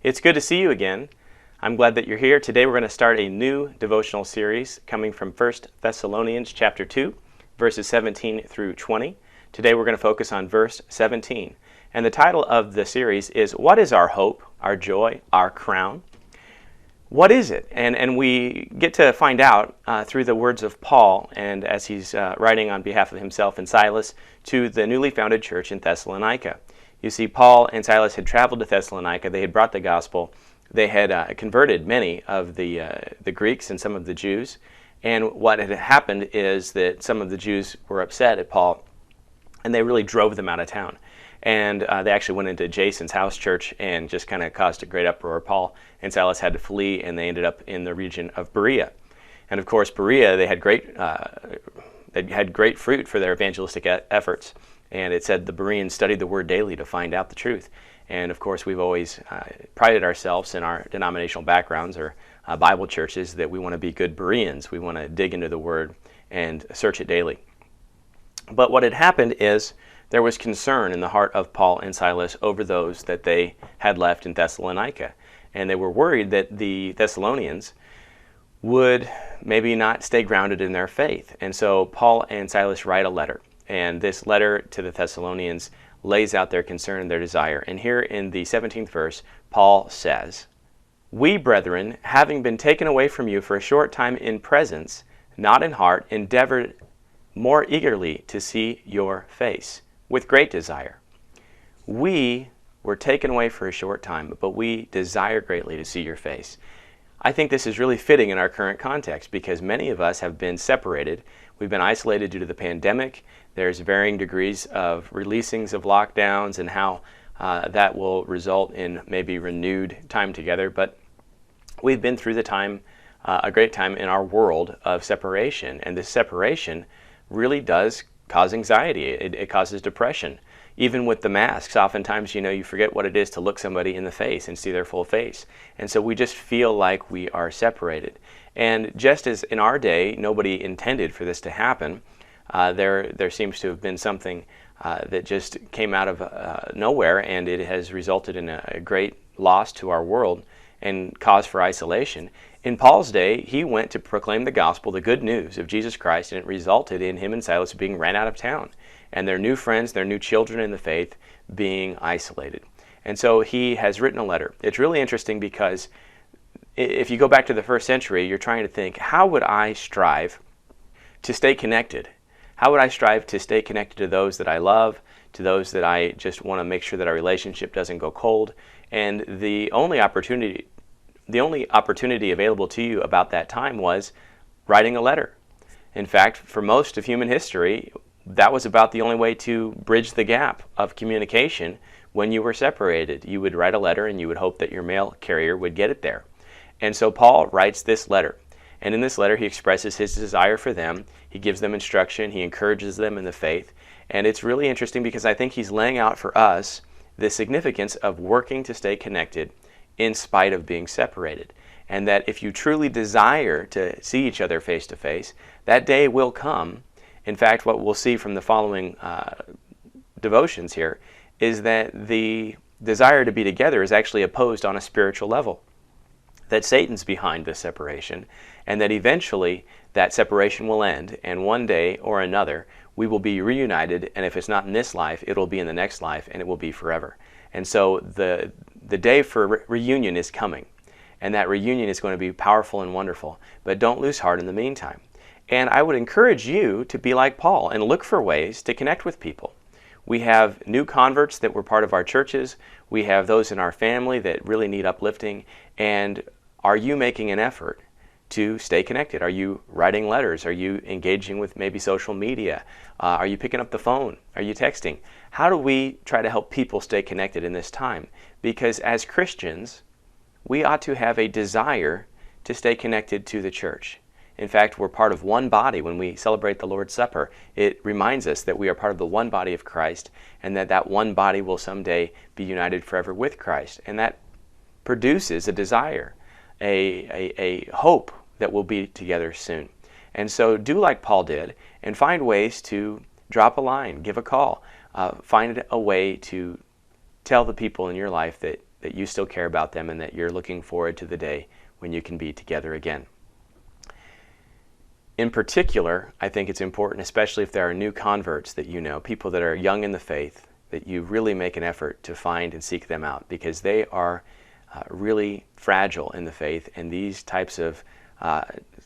It's good to see you again. I'm glad that you're here. Today we're going to start a new devotional series coming from 1 Thessalonians chapter 2, verses 17 through 20. Today we're going to focus on verse 17. And the title of the series is, What is our hope, our joy, our crown? What is it? And we get to find out through the words of Paul, and as he's writing on behalf of himself and Silas to the newly founded church in Thessalonica. You see, Paul and Silas had traveled to Thessalonica. They had brought the gospel. They had converted many of the Greeks and some of the Jews. And what had happened is that some of the Jews were upset at Paul, and they really drove them out of town. And they actually went into Jason's house church and just kind of caused a great uproar. Paul and Silas had to flee, and they ended up in the region of Berea. And of course, Berea, they had great fruit for their evangelistic efforts. And it said the Bereans studied the word daily to find out the truth. And of course, we've always prided ourselves in our denominational backgrounds or Bible churches that we want to be good Bereans. We want to dig into the word and search it daily. But what had happened is there was concern in the heart of Paul and Silas over those that they had left in Thessalonica. And they were worried that the Thessalonians would maybe not stay grounded in their faith. And so Paul and Silas write a letter. And this letter to the Thessalonians lays out their concern and their desire. And here in the 17th verse, Paul says, We, brethren, having been taken away from you for a short time in presence, not in heart, endeavored more eagerly to see your face, with great desire. We were taken away for a short time, but we desire greatly to see your face. I think this is really fitting in our current context because many of us have been separated. We've been isolated due to the pandemic. There's varying degrees of releasings of lockdowns and how that will result in maybe renewed time together. But we've been through a great time in our world of separation. And this separation really does cause anxiety. It causes depression. Even with the masks, oftentimes, you forget what it is to look somebody in the face and see their full face. And so we just feel like we are separated. And just as in our day, nobody intended for this to happen, there seems to have been something that just came out of nowhere, and it has resulted in a great loss to our world and cause for isolation. In Paul's day, he went to proclaim the gospel, the good news of Jesus Christ, and it resulted in him and Silas being ran out of town, and their new friends, their new children in the faith, being isolated. And so he has written a letter. It's really interesting because if you go back to the first century, you're trying to think, how would I strive to stay connected? How would I strive to stay connected to those that I love, to those that I just want to make sure that our relationship doesn't go cold? And the only opportunity available to you about that time was writing a letter. In fact, for most of human history, that was about the only way to bridge the gap of communication when you were separated. You would write a letter and you would hope that your mail carrier would get it there. And so Paul writes this letter. And in this letter, he expresses his desire for them. He gives them instruction. He encourages them in the faith. And it's really interesting because I think he's laying out for us the significance of working to stay connected in spite of being separated. And that if you truly desire to see each other face to face, that day will come. In fact, what we'll see from the following devotions here is that the desire to be together is actually opposed on a spiritual level. That Satan's behind this separation, and that eventually that separation will end, and one day or another we will be reunited, and if it's not in this life, it will be in the next life, and it will be forever. And so the day for reunion is coming, and that reunion is going to be powerful and wonderful, but don't lose heart in the meantime. And I would encourage you to be like Paul and look for ways to connect with people. We have new converts that were part of our churches. We have those in our family that really need uplifting. And are you making an effort to stay connected? Are you writing letters? Are you engaging with maybe social media? Are you picking up the phone? Are you texting? How do we try to help people stay connected in this time? Because as Christians, we ought to have a desire to stay connected to the church. In fact, we're part of one body. When we celebrate the Lord's Supper, it reminds us that we are part of the one body of Christ, and that one body will someday be united forever with Christ. And that produces a desire, a hope that we'll be together soon. And so do like Paul did and find ways to drop a line, give a call, find a way to tell the people in your life that that you still care about them and that you're looking forward to the day when you can be together again. In particular, I think it's important, especially if there are new converts that you know, people that are young in the faith, that you really make an effort to find and seek them out, because they are really fragile in the faith, and these types of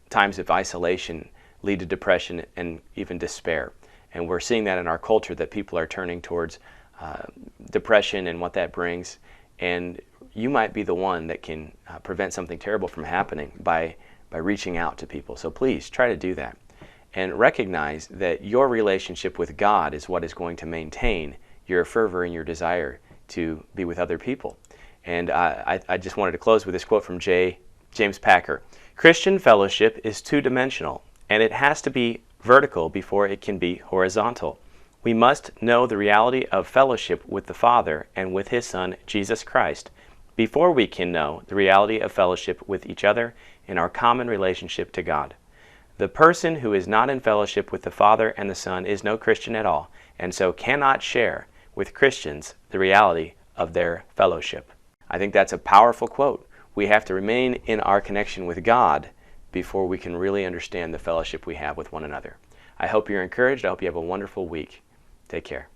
times of isolation lead to depression and even despair. And we're seeing that in our culture, that people are turning towards depression and what that brings. And you might be the one that can prevent something terrible from happening by reaching out to people. So please try to do that. And recognize that your relationship with God is what is going to maintain your fervor and your desire to be with other people. And I just wanted to close with this quote from James Packer. Christian fellowship is two-dimensional, and it has to be vertical before it can be horizontal. We must know the reality of fellowship with the Father and with His Son, Jesus Christ, before we can know the reality of fellowship with each other in our common relationship to God. The person who is not in fellowship with the Father and the Son is no Christian at all, and so cannot share with Christians the reality of their fellowship. I think that's a powerful quote. We have to remain in our connection with God before we can really understand the fellowship we have with one another. I hope you're encouraged. I hope you have a wonderful week. Take care.